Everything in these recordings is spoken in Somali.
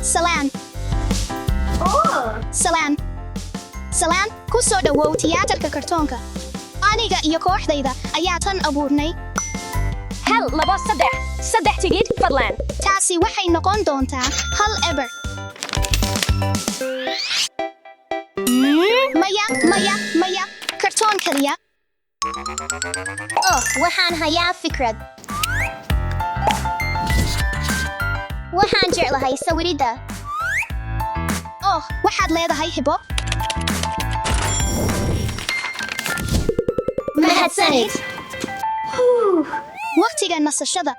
Salaan. Salaan ku soo dhawow tiyaatarka kartoonka. Aniga iyo kooxdayda ayaa tan abuurnay. hal labo saddex tigidh fadlan. Taasi waxay noqon doontaa hal eber. Maya. Kartoon kaliya. waxaan hayaa fikrad. waxaan jeclahay sawirida. Waxaad leedahay hibo? mahadsanid. Waqtiga nasashada.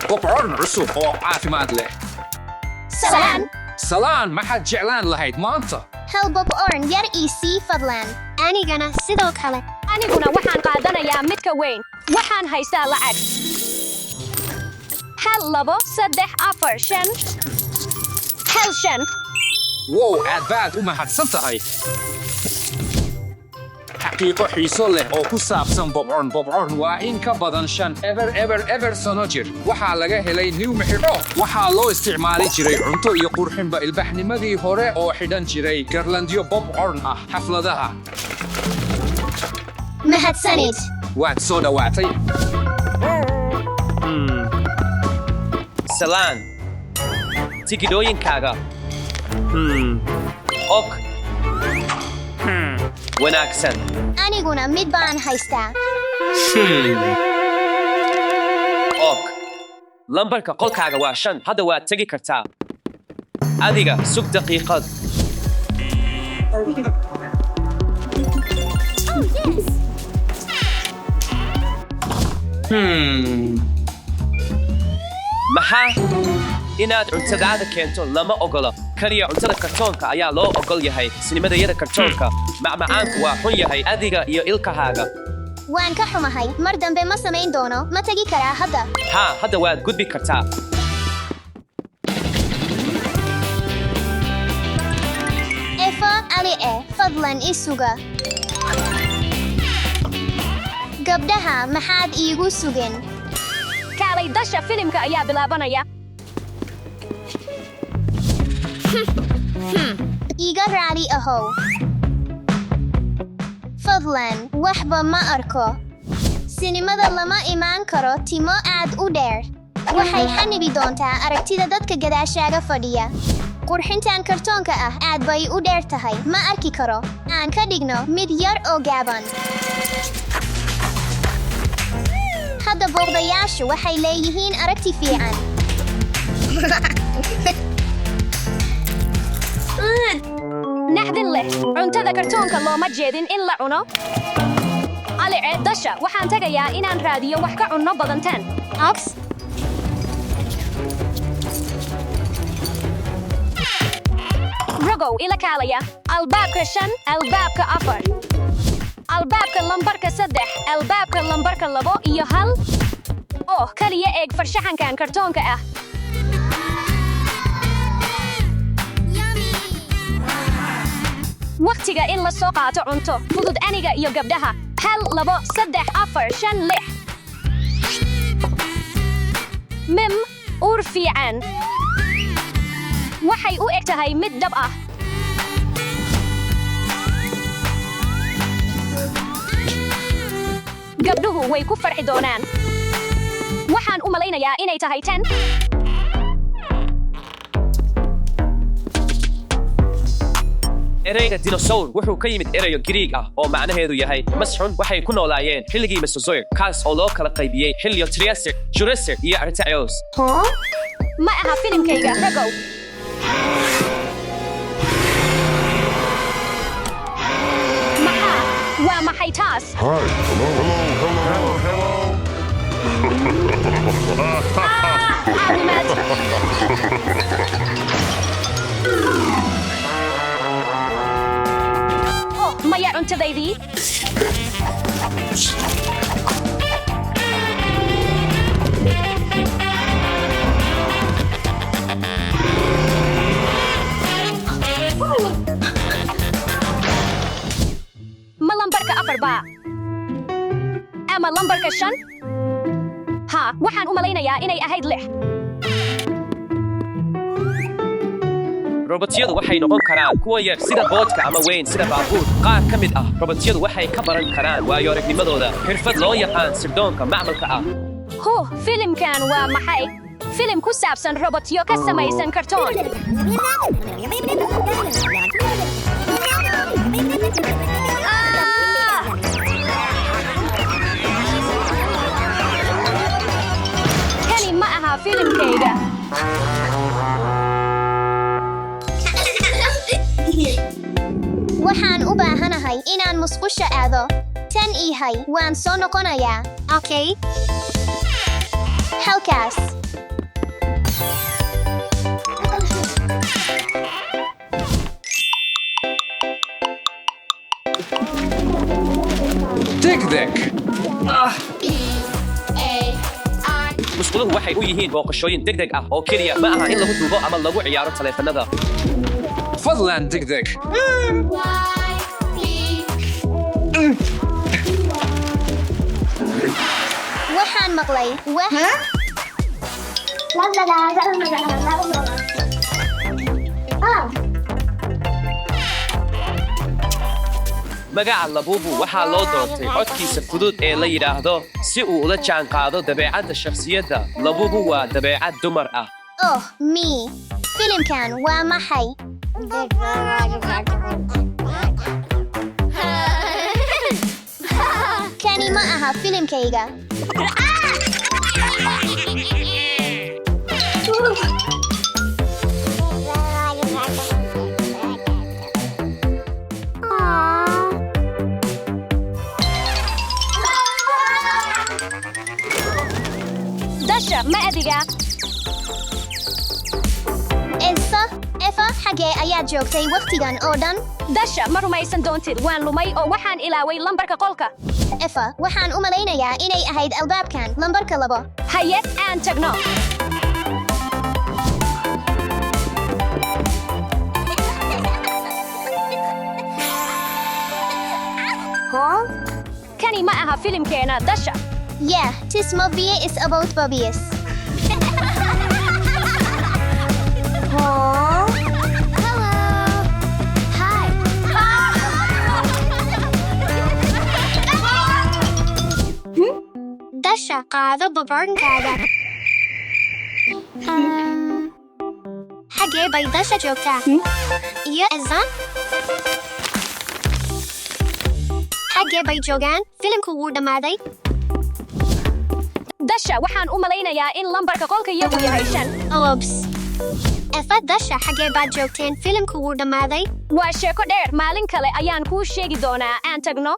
Popcorn cusub oo caafimaad leh. Salaan maxaad jeclaan lahayd maanta? hal popcorn yar ii sii fadlan. anigana sidoo kale. Aniguna waxaan qaadanayaa midka weyn. Waxaan haystaa lacag. hal labo saddex afar shan. hal shan. Wow, aad baad u mahadsan tahay. xaqiiqo xiiso leh oo ku saabsan popcorn. Popcorn waa in ka badan 5 ever sano jir. waxaa laga helay new mixiro. waxaa loo isticmaali jiray cunto iyo qurxinba ilbaxnimadii hore oo xidhan jiray garlandyo popcorn ah xafladaha. mahadsanid. waad soo dhawaatay. Salaan. Tigidhooyinkaaga. Ok. Wanaagsan. aniguna mid baan haystaa. Ok. lambarka qolkaaga waa 5. hadda waad tegi kartaa. adiga sug daqiiqad. maxaa inaad cuntadaada keento lama ogola. kaliya cuntada kartoonka ayaa loo ogol yahay. sinimadayada kartoonka macmacaanku waa xun yahay adiga iyo ilkahaaga. waan ka xumahay. mar dambe ma samayn doono. ma tegi karaa hadda? hadda waad gudbi kartaa. efa ali fadlan isuga. gabdhaha maxaad iigu sugen? Kaalay dasha filimka ayaa bilaabanaya. iga raali ahow. fadlan waxba ma arko. sinimada lama imaan karo timo aad u dheer. waxay xanibi doontaa aragtida dadka gadaashaaga fadhiya. qurxintan kartoonka ah aad bay u dheer tahay. ma arki karo. aan ka dhigno mid yar oo gaaban. hadda booqdayaashu waxay leeyihiin aragti fiican. naxdin leh. cuntada kartoonka looma jeedin in la cuno. alice dasha waxaan tagayaa inaan raadiyo wax ka cunno badan tan. ox rogow ila kaalaya. albaabka 5 albaabka 4. albaabka lambarka 3 albaabka lambarka 2 iyo 1. kaliya eeg farshaxankan kartoonka ah. waqtiga in la soo qaato cunto fudud aniga iyo gabdhaha. 1 2 3 4 5 6. uur fiican. waxay u eg tahay mid dhab ah. gabdhuhu way ku farxi doonaan. waxaan u malaynayaa inay tahay 10. ereyga dinosaur wuxuu ka yimid erayo Giriig ah oo macnaheedu yahay masxun. waxay ku noolaayeen xilligii Mesozoic kaas oo loo kala qaybiyey xilliyo Triassic, Jurassic iyo Cretaceous. ma aha filimkayga rogow. waa maxay taas? caawimaad. maya cuntadaydii. ma lambarka 4 baa ama lambarka 5? waxaan u malaynayaa inay ahayd 6. robotyadu waxay noqon karaan kuwa yar sida boodka ama weyn sida baabuur qaar ka mid ah robotyadu waxay ka baran karaan waayo aragnimadooda xirfad loo yaqaan sirdoonka macmalka ah filimkan waa maxay filim ku saabsan robotyo ka samaysan kartoon kani ma aha filimkayga waxaan u baahanahay inaan musqusha aado tan ihay waan soo noqonayaa okay halkaas degdeg musquluhu waxay u yihiin booqashooyin degdeg ah oo keliya ma aha in lagu duubo ama lagu ciyaaro taleefanada fadlan degdeg waxaan maqlay magaca labubu waxaa loo doortay codkiisa fudud ee la yidhaahdo si uu ula jaan qaado dabeecadda shakhsiyadda labubu waa dabeecad dumar ah oh me filimkan waa maxay kani ma aha filimkayga dasha ma adiga efa xagee ayaad joogtay wakhtigan oo dhan dasha ma rumaysan doontid waan lumay oo waxaan ilaaway lambarka qolka efa waxaan u malaynayaa inay ahayd albaabkan lambarka 2 haye aan tagno kani ma aha filimkeena dasha yeah this movie is about bobbies dasha qaado babarnkaaga xagee bay dasha joogtaa iyo ezan xagee bay joogaan filimku wuu dhammaaday dasha waxaan u malaynayaa in lambarka qolka iyagu yahay 5 ops efa dasha xagee baad joogteen filimku wuu dhammaaday waa sheeko dheer maalin kale ayaan kuu sheegi doonaa aan tagno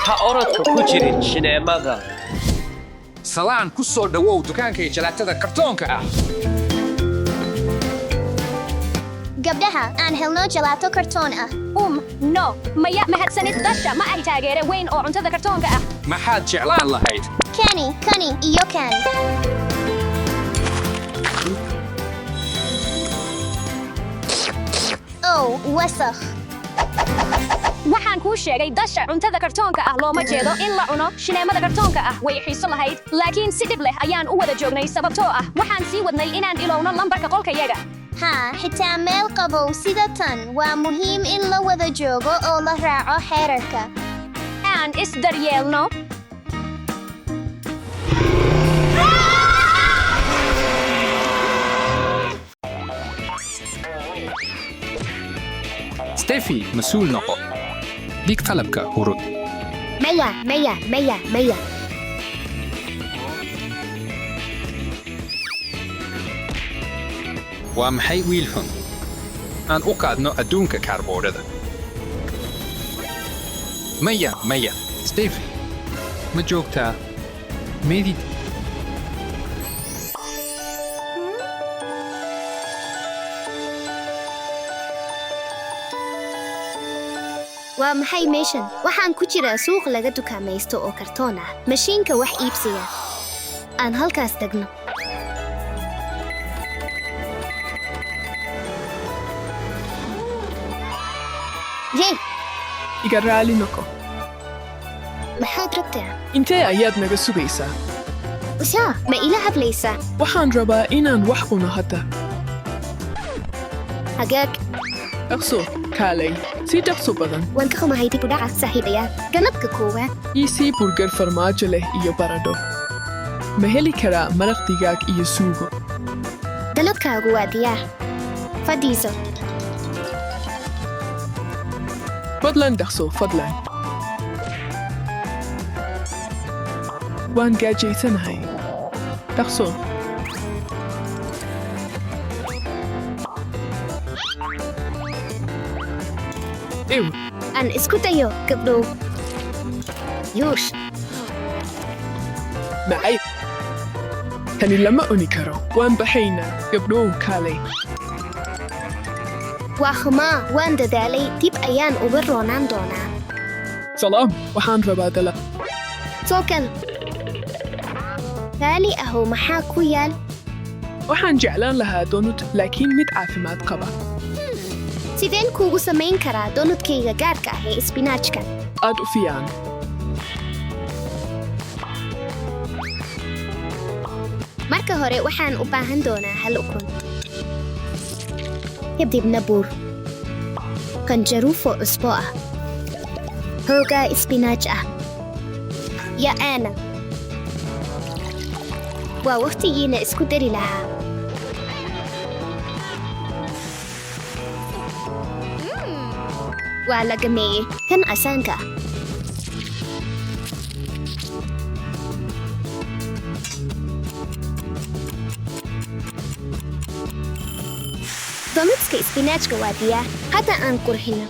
ha orodka ku jirin shineemada salaan ku soo dhowow dukaanka iyo jalaatada kartoonka ah gabdhaha aan helno jalaato kartoon ah no maya mahadsanid dasha ma ay taageere weyn oo cuntada kartoonka ah maxaad jeclaan lahayd kani iyo kan oh wasakh waxaan kuu sheegay dasha cuntada kartoonka ah looma jeedo in la cuno shineemada kartoonka ah way xiiso lahayd laakiin si dhib leh ayaan u wada joognay sababtoo ah waxaan sii wadnay inaan ilowno lambarka qolkayaga haa xitaa meel qabow sida tan waa muhiim in la wada joogo oo la raaco xeerarka aan isdaryeelno ستيفي مسؤول نقو ديك طلبك هرود maya waa maxay wiil xun aan u qaadno adduunka kaarboodhada maya stefi ma joogtaa meedid waa maxay meeshan waxaan ku jiraa suuq laga dukaamaysto oo kartoon ah mashiinka wax iibsiga aan halkaas tagno iga raali noqo maxaad rabtaa intee ayaad naga sugaysaa ushaa ma ila hadlaysaa waxaan rabaa inaan wax cuno hadda hagaag dhaqso kaalay si dhaqso badan waan ka xumahay dib u dhaca saaxiibayaal ganabka koowaad ii sii burger farmaajo leh iyo baradho ma heli karaa maraq digaag iyo suugo dalabkaagu waa diyaar fadhiiso fadlan dhaqso fadlan waan gaajaysanahay dhaqso ew aan isku dayo gabdhow yuush macay tani lama cuni karo waan baxaynaa gabdhow kaalay waa xumaa waan dadaalay dib ayaan uga roonaan doonaa salaam waxaan rabaa dalab sookan raali ahow maxaa ku yaal waxaan jeclaan lahaa donut laakiin mid caafimaad qaba sideen kuugu samayn karaa donudkayga gaarka ah ee isbinaajka aad u fiican marka hore waxaan u baahan doonaa hal ukun kadibna buur qanjaruufo cusbo ah hoogaa isbinaaj ah iyo aana waa wakhtigiina isku dari lahaa waa la gameeyey kan casaanka ah donutska isbinaajka waa diyaar hadda aan qurxino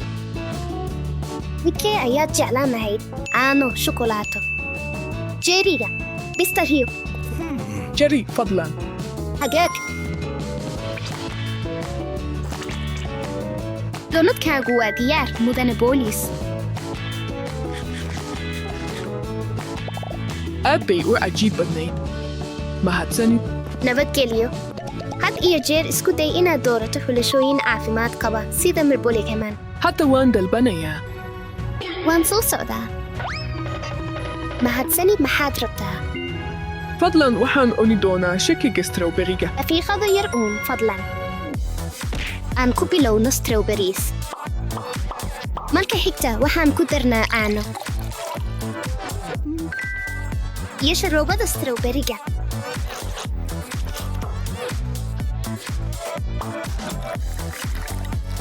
midkee ayaad jeclaan lahayd caano shukulaato jeeriga bistarhiyo jeri fadlan hagaag donudkaagu waa diyaar mudane booliis aad bay u cajiib badnayd mahadsanid nabadgelyo had iyo jeer isku day inaad doorato xulashooyin caafimaad qaba sida mirbolikaman hadda waan dalbanayaa waan soo socdaa mahadsanid maxaad rabtaa fadlan waxaan cuni doonaa shakiga strawberiga daqiiqada yar uun fadlan aan ku bilowno strawberries marka xigta waxaan ku darnaa caano iyo sharoobada strawberiga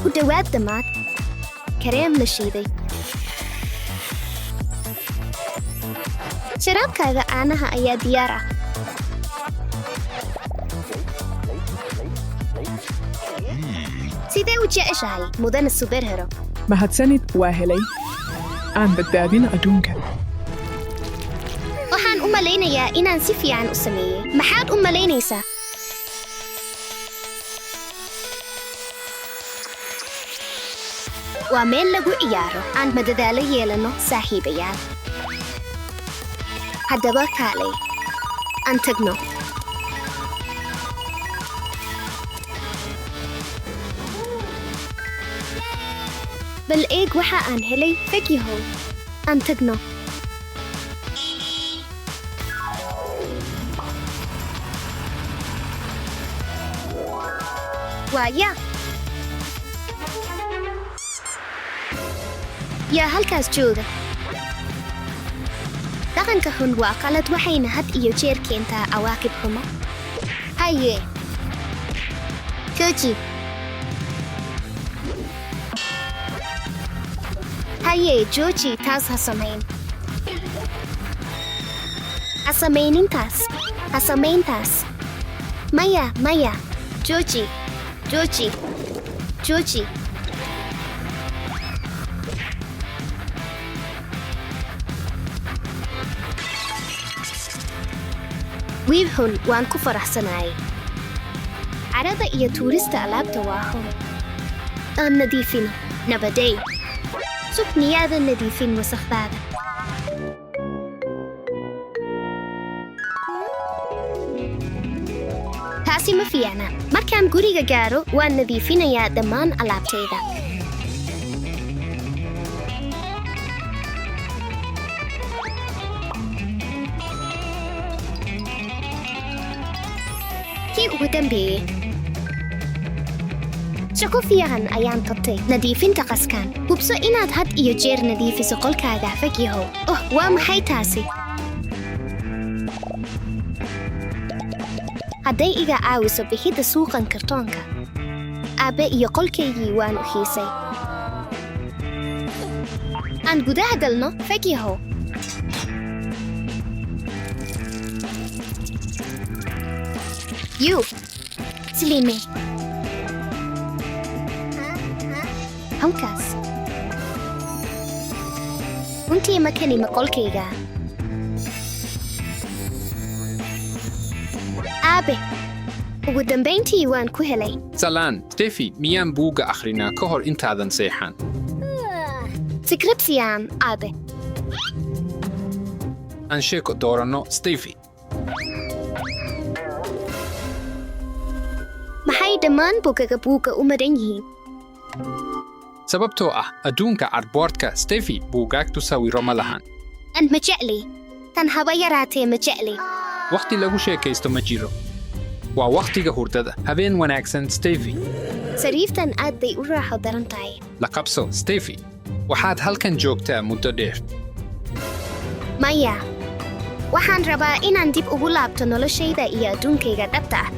ku dhowaad dhammaad kareem la shiiday sharaabkaaga caanaha ayaa diyaar ah sidee u jeceshahay mudane superhero mahadsanid waa helay aan badbaadin adduunka waxaan u malaynayaa inaan si fiican u sameeyey maxaad u malaynaysaa waa meel lagu ciyaaro aan madadaalo yeelanno saaxiibayaal haddaba kaalay aan tagno bal eeg waxa aan helay fegyahow aan tagno waaya yaa halkaas jooga dhaqanka xun waa qalad waxayna had iyo jeer keentaa cawaaqib xumo haye jooji haye jooji taas ha samayn ha samaynintaas ha samayntaas maya maya jooji jooji jooji wiil xun waan ku faraxsanaayay carada iyo tuurista alaabta waa xun aan nadiifino nabadey sug miyaadan nadiifin wasakdaada taasi ma fiicna markaan guriga gaaro waan nadiifinayaa dhammaan alaabtayda qofkii ugu dambeeyey shaqo fiican ayaan qabtay nadiifinta qaskaan hubso inaad had iyo jeer nadiifiso qolkaaga fagyahow waa maxay taasi hadday iga caawiso bixidda suuqan kartoonka aabe iyo qolkaygii waan u xiisay aan gudaha galno fagyahow Slime. Halkaas. Runtii ma kani maqolkayga. Aabe, ugu dambayntii waan ku helay. Salaan, Steffi, miyaan buugga akhrinaa ka hor intaadan seexan? Fikrad fiican, aabe. Aan sheeko dooranno, Steffi. Maxay dhammaan buugaga buugga u maran yihiin? Sababtoo ah adduunka cardboardka Steffi buugaagtu sawiro ma lahan. Aan ma jecli. Tan haba yaraatee ma jecli. Waqti lagu sheekaysto ma jiro. Waa waqtiga hurdada. Habeen wanaagsan, Steffi. Sariirtan aad bay u raaxo daran tahay. La qabso, Steffi. Waxaad halkan joogtaa muddo dheer. Maya. Waxaan rabaa inaan dib ugu laabto noloshayda iyo adduunkayga dhabta ah.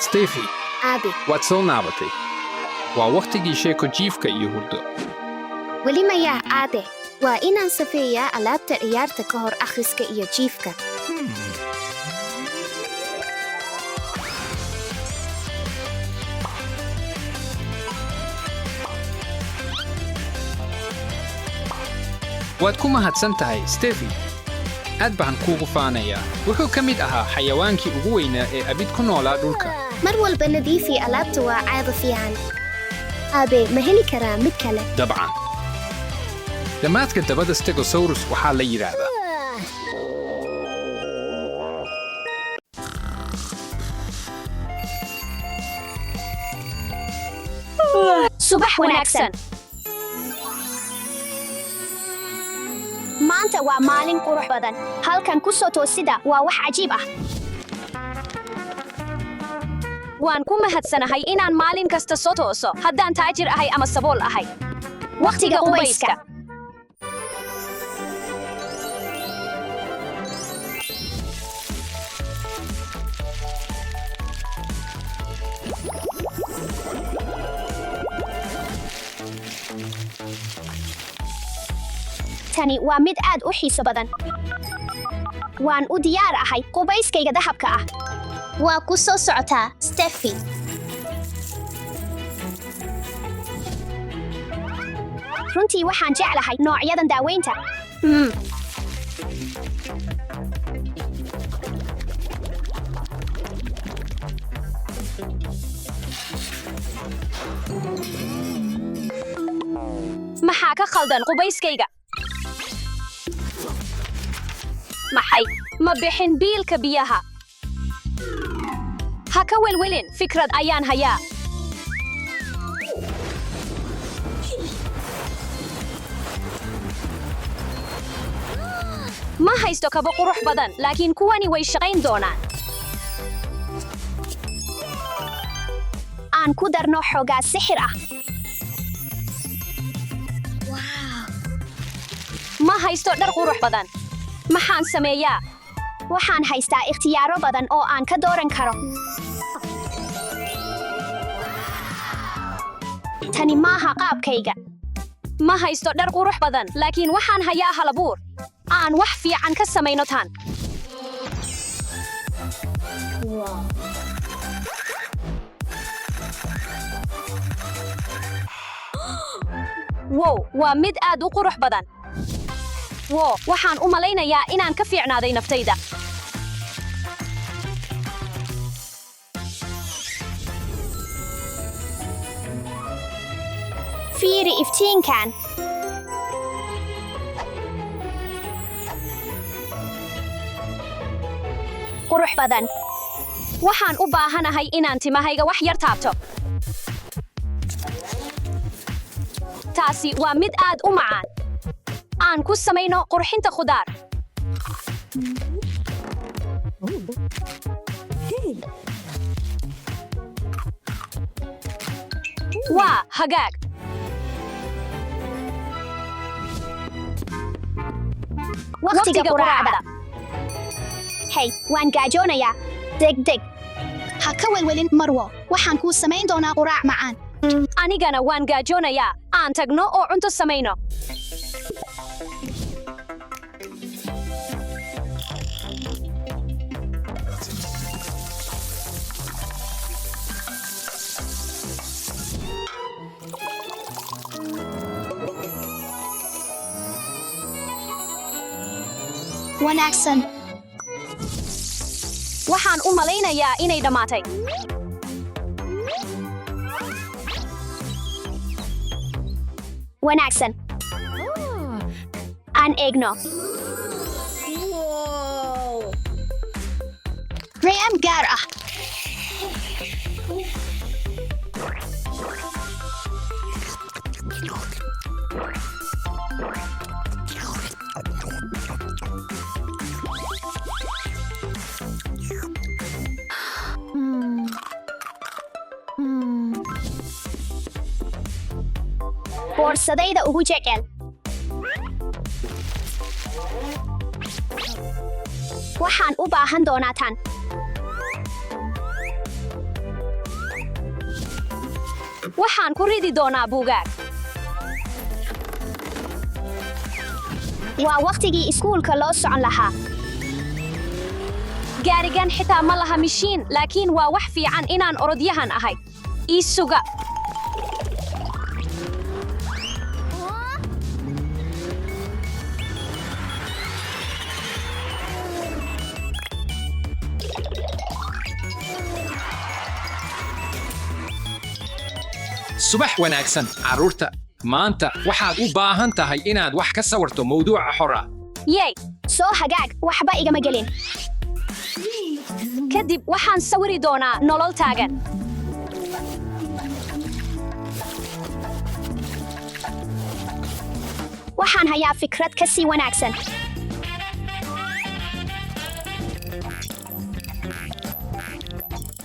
Steffi, Aabe, waad soo naabatay. Waa waqtigii sheeko jiifka iyo hurdo. weli mayaa aabe. Waa inaan safeeyaa alaabta ciyaarta ka hor akhriska iyo jiifka. Waad ku mahadsan tahay, Steffi. Aad baan kuugu faanayaa. Wuxuu ka mid ahaa xayawaankii ugu weynaa ee abid ku noolaa dhulka. Mar walba nadiifi alaabta waa caado fiican. Aabe, ma heli karaa mid kale? Dabcan. Dhammaadka dabada Stegosaurus waxaa la yidhaahdaa. subax wanaagsan maanta waa maalin qurux badan halkan ku soo toosida waa wax cajiib ah waan ku mahadsanahay inaan maalin kasta soo tooso haddaan taajir ahay ama sabool ahay waqtiga qubayska tani waa mid aad u xiiso badan waan u diyaar ahay qubayskayga dahabka ah waa ku soo socotaa Steffi. runtii waxaan jeclahay noocyadan daaweynta maxaa ka khaldan qubayskayga maxay ma bixin biilka biyaha ha ka welwelin fikrad ayaan hayaa ma haysto kabo qurux badan laakiin kuwani way shaqayn doonaan aan ku darno xoogaa sixir ah ma haysto dhar qurux badan maxaan sameeyaa waxaan haystaa ikhtiyaaro badan oo aan ka dooran karo tani maaha qaabkayga ma haysto dhar qurux badan laakiin waxaan hayaa halabuur aan wax fiican ka samayno tan wow waa mid aad u qurux badan wow waxaan u malaynayaa inaan ka fiicnaaday naftayda fiiri iftiinkan qurux badan waxaan u baahanahay inaan timahayga wax yar taabto taasi waa mid aad u macaan aan ku samayno qurxinta khudaar waa hagaag waqtiga quraacda hey waan gaajoonayaa degdeg ha ka welwelin marwo waxaan kuu samayn doonaa quraac macaan anigana waan gaajoonayaa aan tagno oo cunto samayno wanaagsan waxaan u malaynayaa inay dhammaatay wanaagsan aan eegno reem gaar ah boorsadayda ugu jecel waxaan u baahan doonaa tan waxaan ku ridi doonaa buugaag waa waqtigii iskuulka loo socon lahaa gaarigan xitaa ma laha mishiin laakiin waa wax fiican inaan orodyahan ahay ii suga subax wanaagsan carruurta maanta waxaad u baahan tahay inaad wax ka sawirto mawduuca xor ah yey soo hagaag waxba igama gelin kadib waxaan sawiri doonaa nolol taagan waxaan hayaa fikrad ka sii wanaagsan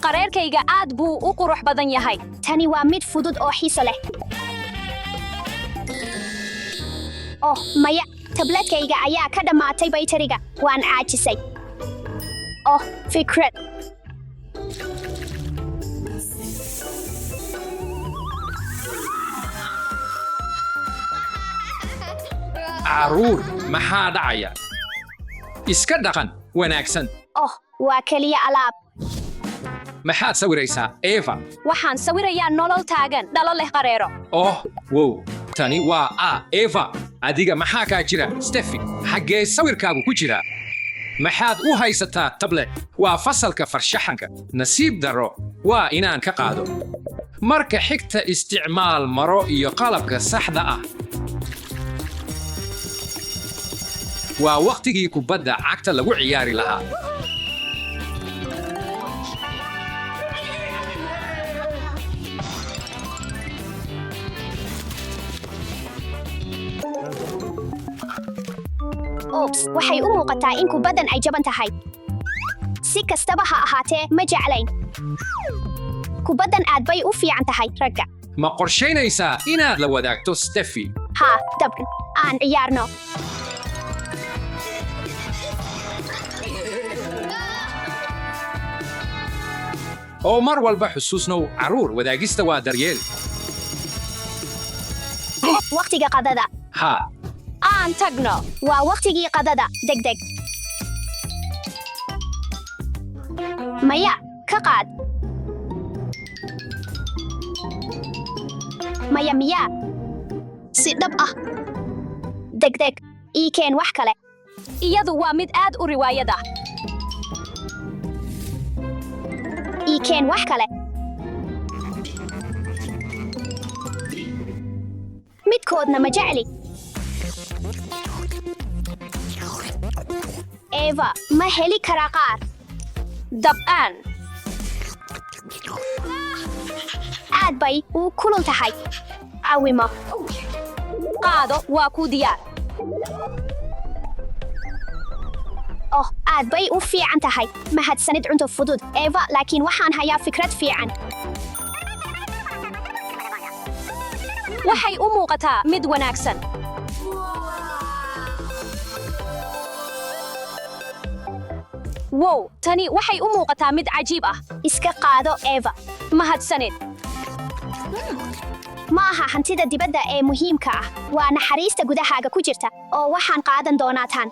qareerkayga aad buu u qurux badan yahay tani waa mid fudud oo xiiso leh oh maya tabletkayga ayaa ka dhammaatay baytariga waan caajisay oh fikrad carruur maxaa dhacaya iska dhaqan wanaagsan oh waa keliya alaab maxaad sawiraysaa eva waxaan sawirayaa nolol taagan dhalo leh qareero oh wow tani waa eva adiga maxaa kaa jira stefi xaggee sawirkaagu ku jira maxaad u haysataa tablet waa fasalka farshaxanka nasiib darro waa inaan ka qaado marka xigta isticmaal maro iyo qalabka saxda ah waa waqtigii kubadda cagta lagu ciyaari lahaa oops waxay u muuqataa in kubaddan ay jaban tahay si kastaba ha ahaatee ma jeclayn kubaddan aad bay u fiican tahay ragga ma qorshaynaysaa inaad la wadaagto stefi haa dabcan aan ciyaarno oo mar walba xusuusnow carruur wadaagista waa daryeel waqtiga qadada haa aan tagno waa waqtigii qadada degdeg maya ka qaad maya miya si dhab ah degdeg ii keen wax kale iyadu waa mid aad u riwaayad ah ii keen wax kale midkoodna ma jecli eva ma heli karaa qaar dab'aan aad bay u kulul tahay caawimo qaado waa kuu diyaar oh aad bay u fiican tahay mahadsanid cunto fudud eva laakiin waxaan hayaa fikrad fiican waxay u muuqataa mid wanaagsan wow tani waxay u muuqataa mid cajiib ah iska qaado eva mahadsanid ma aha hantida dibadda ee muhiimka ah waa naxariista gudahaaga ku jirta oo waxaan qaadan doonaa tan